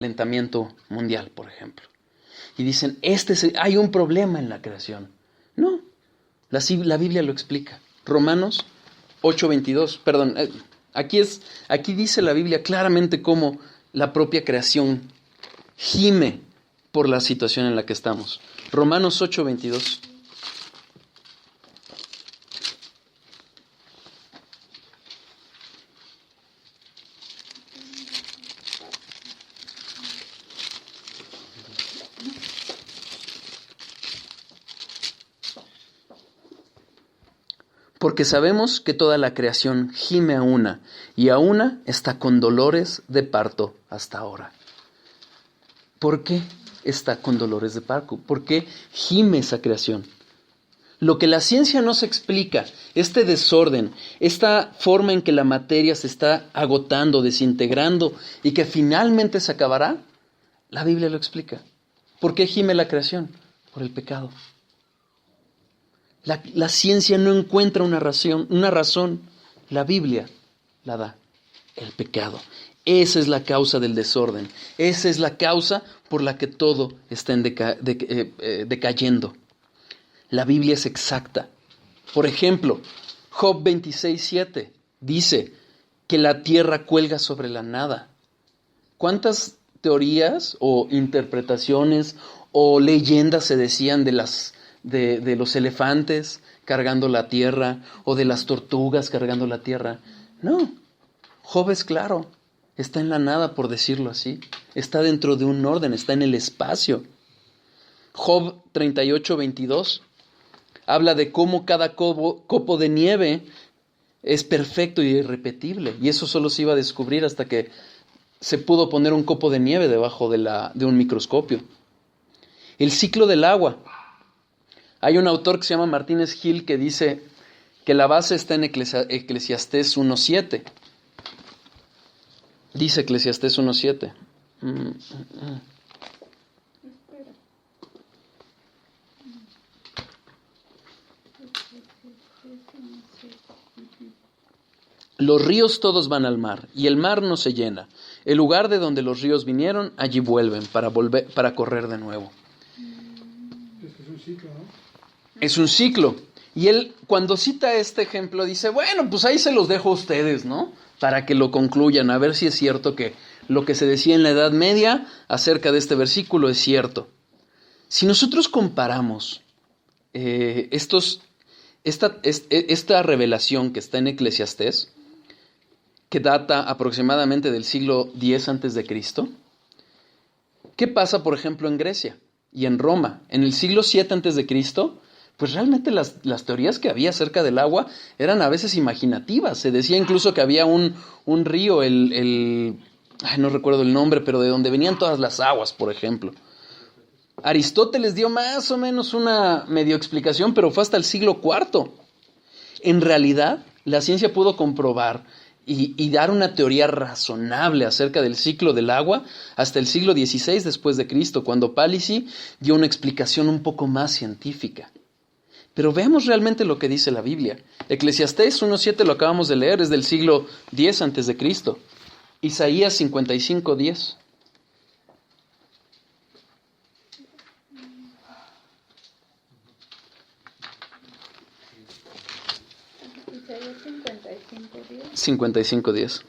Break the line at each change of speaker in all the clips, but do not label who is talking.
calentamiento mundial, por ejemplo. Y dicen, hay un problema en la creación. No, la Biblia lo explica. Romanos 8:22, perdón, aquí dice la Biblia claramente cómo la propia creación gime por la situación en la que estamos. Romanos 8:22. Porque sabemos que toda la creación gime a una, y a una está con dolores de parto hasta ahora. ¿Por qué está con dolores de parto? ¿Por qué gime esa creación? Lo que la ciencia no se explica, este desorden, esta forma en que la materia se está agotando, desintegrando y que finalmente se acabará, la Biblia lo explica. ¿Por qué gime la creación? Por el pecado. La ciencia no encuentra una razón, la Biblia la da, el pecado. Esa es la causa del desorden, esa es la causa por la que todo está decayendo. La Biblia es exacta. Por ejemplo, Job 26:7 dice que la tierra cuelga sobre la nada. ¿Cuántas teorías o interpretaciones o leyendas se decían de los elefantes cargando la tierra o de las tortugas cargando la tierra? No, Job es claro, está en la nada, por decirlo así, está dentro de un orden, está en el espacio. Job 38:22 habla de cómo cada copo de nieve es perfecto y irrepetible, y eso solo se iba a descubrir hasta que se pudo poner un copo de nieve debajo de un microscopio. El ciclo del agua. Hay un autor que se llama Martínez Gil que dice que la base está en Eclesiastés 1:7. Dice Eclesiastés 1:7. Los ríos todos van al mar, y el mar no se llena. El lugar de donde los ríos vinieron, allí vuelven para correr de nuevo.
Es un ciclo, ¿no?
Es un ciclo. Y él, cuando cita este ejemplo, dice, bueno, pues ahí se los dejo a ustedes, ¿no? Para que lo concluyan, a ver si es cierto que lo que se decía en la Edad Media acerca de este versículo es cierto. Si nosotros comparamos esta revelación que está en Eclesiastés, que data aproximadamente del siglo X a.C., ¿qué pasa, por ejemplo, en Grecia y en Roma? En el siglo VII a.C., pues realmente las teorías que había acerca del agua eran a veces imaginativas. Se decía incluso que había un río, no recuerdo el nombre, pero de donde venían todas las aguas, por ejemplo. Aristóteles dio más o menos una medio explicación, pero fue hasta el siglo IV. En realidad, la ciencia pudo comprobar y dar una teoría razonable acerca del ciclo del agua hasta el siglo XVI después de Cristo, cuando Palissy dio una explicación un poco más científica. Pero veamos realmente lo que dice la Biblia. Eclesiastés 1:7 lo acabamos de leer, es del siglo X a.C. Isaías 55:10.
Isaías 55:10.
55:10.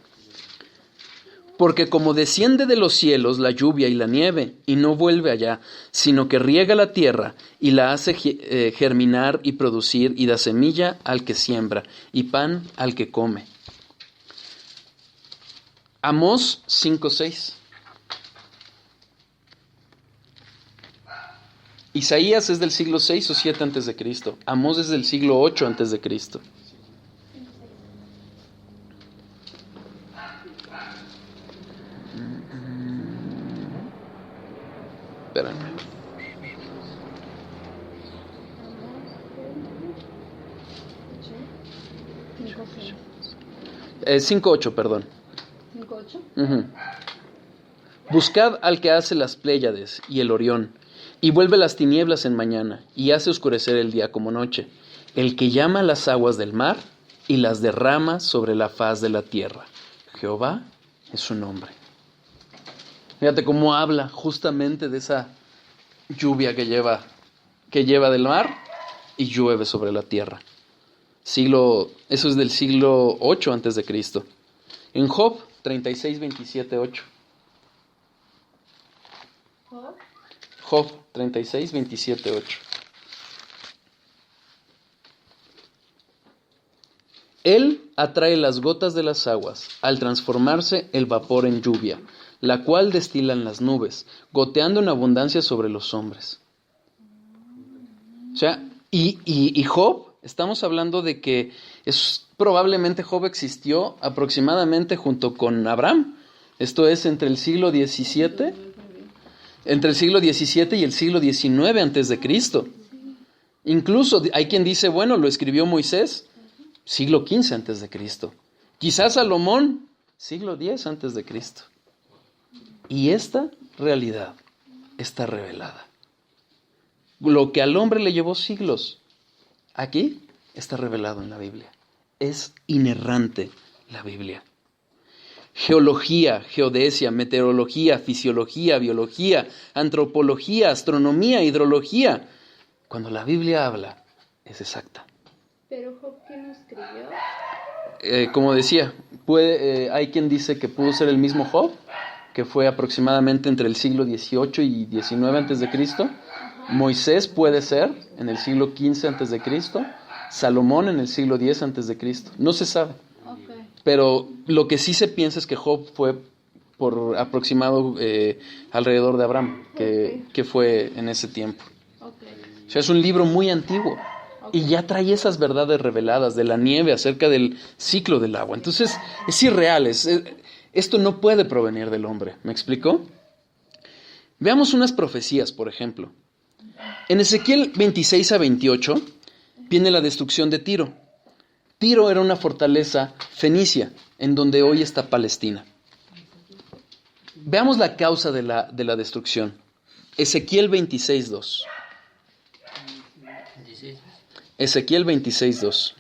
Porque como desciende de los cielos la lluvia y la nieve, y no vuelve allá, sino que riega la tierra y la hace germinar y producir, y da semilla al que siembra, y pan al que come. Amós 5:6. Isaías es del siglo 6 o 7 antes de Cristo. Amós es del siglo 8 antes de Cristo. Espérame. 5:8, perdón.
5:8.
Uh-huh. Buscad al que hace las Pléyades y el Orión, y vuelve las tinieblas en mañana, y hace oscurecer el día como noche, el que llama las aguas del mar y las derrama sobre la faz de la tierra. Jehová es su nombre. Fíjate cómo habla justamente de esa lluvia que lleva del mar y llueve sobre la tierra. Eso es del siglo 8 antes de Cristo. En Job 36, 27, 8. Job 36, 27, 8. Él atrae las gotas de las aguas al transformarse el vapor en lluvia, la cual destilan las nubes, goteando en abundancia sobre los hombres. O sea, y Job, estamos hablando de que probablemente Job existió aproximadamente junto con Abraham. Esto es entre el siglo XVII y el siglo XIX antes de Cristo. Incluso hay quien dice, bueno, lo escribió Moisés, siglo XV antes de Cristo. Quizás Salomón, siglo X antes de Cristo. Y esta realidad está revelada. Lo que al hombre le llevó siglos, aquí está revelado en la Biblia. Es inerrante la Biblia. Geología, geodesia, meteorología, fisiología, biología, antropología, astronomía, hidrología. Cuando la Biblia habla, es exacta.
¿Pero Job quién lo escribió?
Como decía, hay quien dice que pudo ser el mismo Job, que fue aproximadamente entre el siglo XVIII y XIX antes de Cristo. Moisés puede ser en el siglo XV antes de Cristo. Salomón en el siglo X antes de Cristo. No se sabe.
Okay.
Pero lo que sí se piensa es que Job fue por aproximado alrededor de Abraham, que fue en ese tiempo.
Okay.
O sea, es un libro muy antiguo. Y ya trae esas verdades reveladas de la nieve acerca del ciclo del agua. Entonces, es irreal. Esto no puede provenir del hombre. ¿Me explicó? Veamos unas profecías, por ejemplo. En Ezequiel 26 a 28 viene la destrucción de Tiro. Tiro era una fortaleza fenicia, en donde hoy está Palestina. Veamos la causa de la destrucción. Ezequiel 26, 2. Ezequiel 26, 2.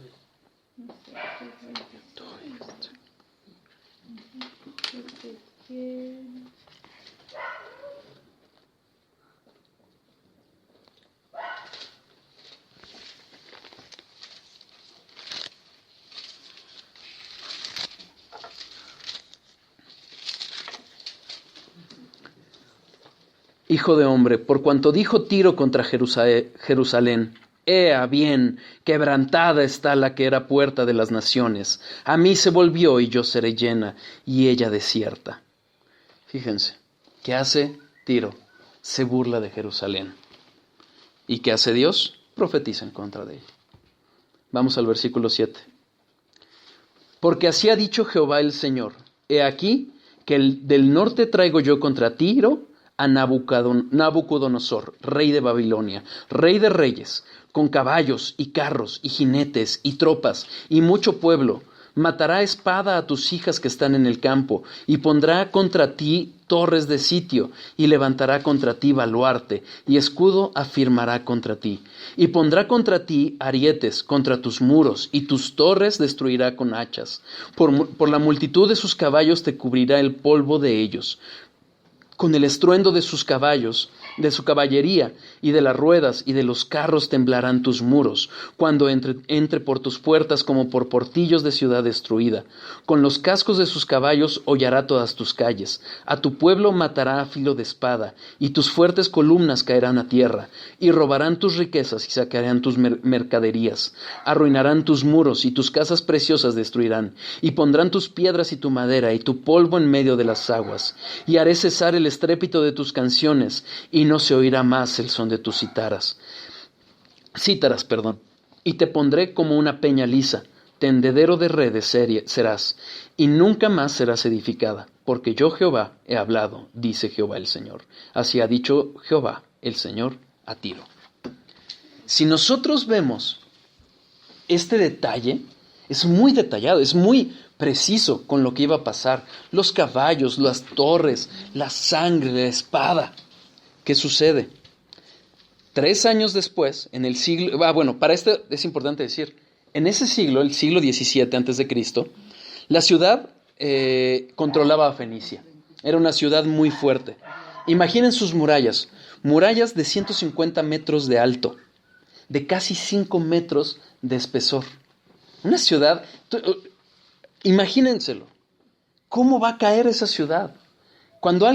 Hijo de hombre, por cuanto dijo Tiro contra Jerusalén, Ea bien, quebrantada está la que era puerta de las naciones. A mí se volvió y yo seré llena, y ella desierta. Fíjense, ¿qué hace Tiro? Se burla de Jerusalén. ¿Y qué hace Dios? Profetiza en contra de ella. Vamos al versículo 7. Porque así ha dicho Jehová el Señor, he aquí que del norte traigo yo contra Tiro a Nabucodonosor, rey de Babilonia, rey de reyes, con caballos y carros y jinetes y tropas y mucho pueblo. Matará a espada a tus hijas que están en el campo, y pondrá contra ti torres de sitio, y levantará contra ti baluarte, y escudo afirmará contra ti. Y pondrá contra ti arietes contra tus muros, y tus torres destruirá con hachas. Por la multitud de sus caballos te cubrirá el polvo de ellos. Con el estruendo de sus caballos, de su caballería, y de las ruedas y de los carros temblarán tus muros, cuando entre por tus puertas como por portillos de ciudad destruida. Con los cascos de sus caballos hollará todas tus calles. A tu pueblo matará a filo de espada, y tus fuertes columnas caerán a tierra, y robarán tus riquezas y saquearán tus mercaderías. Arruinarán tus muros, y tus casas preciosas destruirán, y pondrán tus piedras y tu madera, y tu polvo en medio de las aguas. Y haré cesar el estrépito de tus canciones, y no se oirá más el son de tus cítaras, y te pondré como una peña lisa, tendedero de redes serás, y nunca más serás edificada, porque yo Jehová he hablado, dice Jehová el Señor. Así ha dicho Jehová el Señor a Tiro. Si nosotros vemos este detalle, es muy detallado, es muy preciso con lo que iba a pasar. Los caballos, las torres, la sangre, la espada. ¿Qué sucede? 3 años después, en el siglo... para esto es importante decir, en ese siglo, el siglo XVII a.C., la ciudad controlaba a Fenicia. Era una ciudad muy fuerte. Imaginen sus murallas. Murallas de 150 metros de alto, de casi 5 metros de espesor. Una ciudad, imagínenselo. ¿Cómo va a caer esa ciudad? Cuando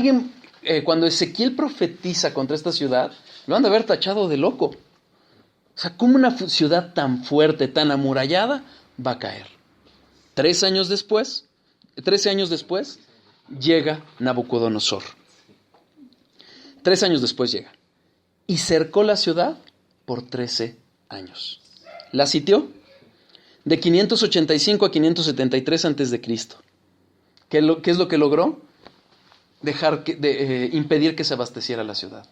Ezequiel profetiza contra esta ciudad, lo han de haber tachado de loco. O sea, ¿cómo una ciudad tan fuerte, tan amurallada, va a caer? 13 años después, llega Nabucodonosor. 3 años después llega. Y cercó la ciudad por 13 años. La sitió de 585 a 573 antes de Cristo. ¿Qué es lo que logró? Impedir que se abasteciera la ciudad.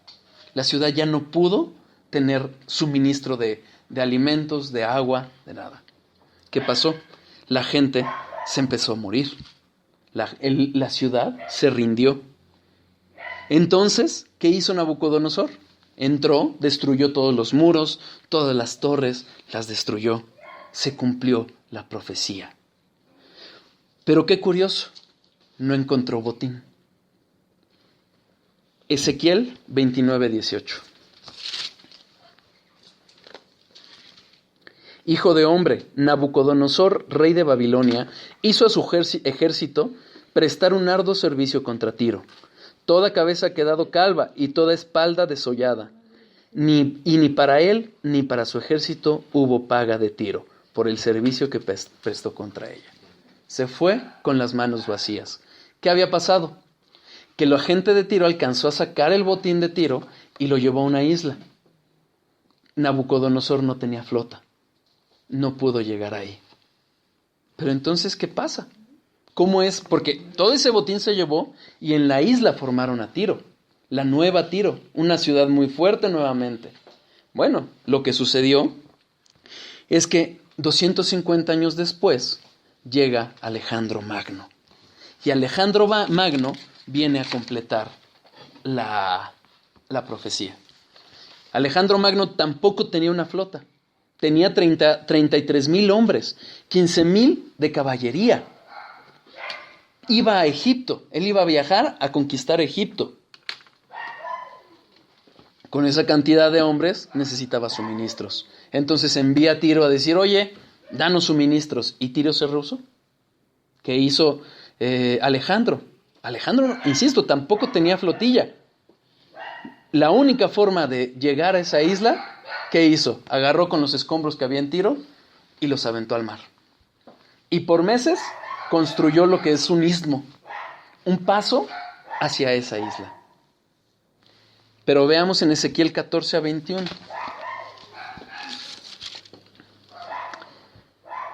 La ciudad ya no pudo tener suministro de alimentos, de agua, de nada. ¿Qué pasó? La gente se empezó a morir. La ciudad se rindió. Entonces, ¿qué hizo Nabucodonosor? Entró, destruyó todos los muros, todas las torres, las destruyó. Se cumplió la profecía. Pero qué curioso, no encontró botín. Ezequiel 29:18. Hijo de hombre, Nabucodonosor, rey de Babilonia, hizo a su ejército prestar un arduo servicio contra Tiro. Toda cabeza ha quedado calva y toda espalda desollada. Ni para él ni para su ejército hubo paga de Tiro por el servicio que prestó contra ella. Se fue con las manos vacías. ¿Qué había pasado? Que la gente de Tiro alcanzó a sacar el botín de Tiro y lo llevó a una isla. Nabucodonosor no tenía flota. No pudo llegar ahí. Pero entonces, ¿qué pasa? ¿Cómo es? Porque todo ese botín se llevó y en la isla formaron a Tiro, la nueva Tiro, una ciudad muy fuerte nuevamente. Bueno, lo que sucedió es que 250 años después llega Alejandro Magno. Y Alejandro Magno viene a completar la profecía. Alejandro Magno tampoco tenía una flota. Tenía 33,000 hombres, 15,000 de caballería. Iba a Egipto, él iba a viajar a conquistar Egipto. Con esa cantidad de hombres necesitaba suministros. Entonces envía a Tiro a decir, oye, danos suministros. ¿Y Tiro se rehusó? ¿Qué hizo Alejandro? Alejandro, insisto, tampoco tenía flotilla. La única forma de llegar a esa isla, ¿qué hizo? Agarró con los escombros que había en Tiro y los aventó al mar. Y por meses construyó lo que es un istmo, un paso hacia esa isla. Pero veamos en Ezequiel 14-21.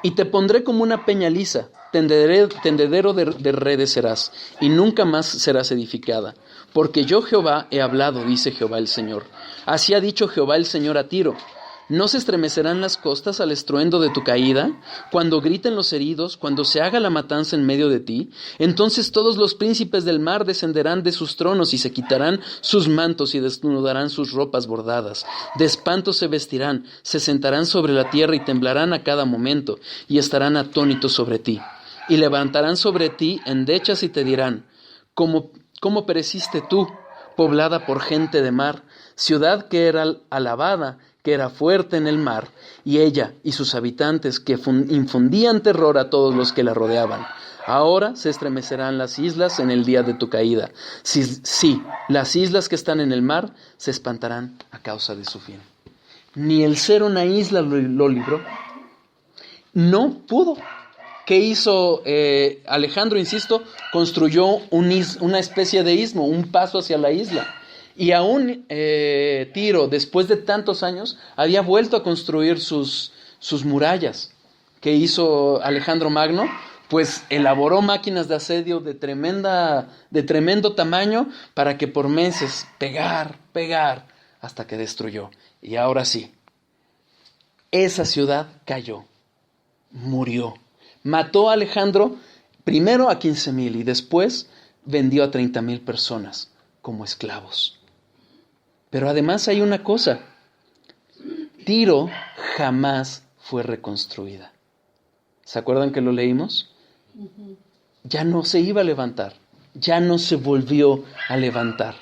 Y te pondré como una peña lisa, tendedero de redes serás, y nunca más serás edificada. Porque yo Jehová he hablado, dice Jehová el Señor. Así ha dicho Jehová el Señor a Tiro. ¿No se estremecerán las costas al estruendo de tu caída? Cuando griten los heridos, cuando se haga la matanza en medio de ti, entonces todos los príncipes del mar descenderán de sus tronos y se quitarán sus mantos y desnudarán sus ropas bordadas. De espanto se vestirán, se sentarán sobre la tierra y temblarán a cada momento, y estarán atónitos sobre ti. Y levantarán sobre ti endechas y te dirán, ¿Cómo pereciste tú, poblada por gente de mar, ciudad que era alabada, que era fuerte en el mar, y ella y sus habitantes que infundían terror a todos los que la rodeaban? Ahora se estremecerán las islas en el día de tu caída. Sí, las islas que están en el mar se espantarán a causa de su fin. Ni el ser una isla lo libró. No pudo. ¿Qué hizo Alejandro? Insisto, construyó una especie de istmo, un paso hacia la isla. Y aún Tiro, después de tantos años, había vuelto a construir sus murallas. ¿Qué hizo Alejandro Magno? Pues elaboró máquinas de asedio de tremendo tamaño para que por meses pegar, hasta que destruyó. Y ahora sí, esa ciudad cayó, murió. Mató a Alejandro primero a 15,000 y después vendió a 30,000 personas como esclavos. Pero además hay una cosa, Tiro jamás fue reconstruida. ¿Se acuerdan que lo leímos? Ya no se iba a levantar. ya no se volvió a levantar.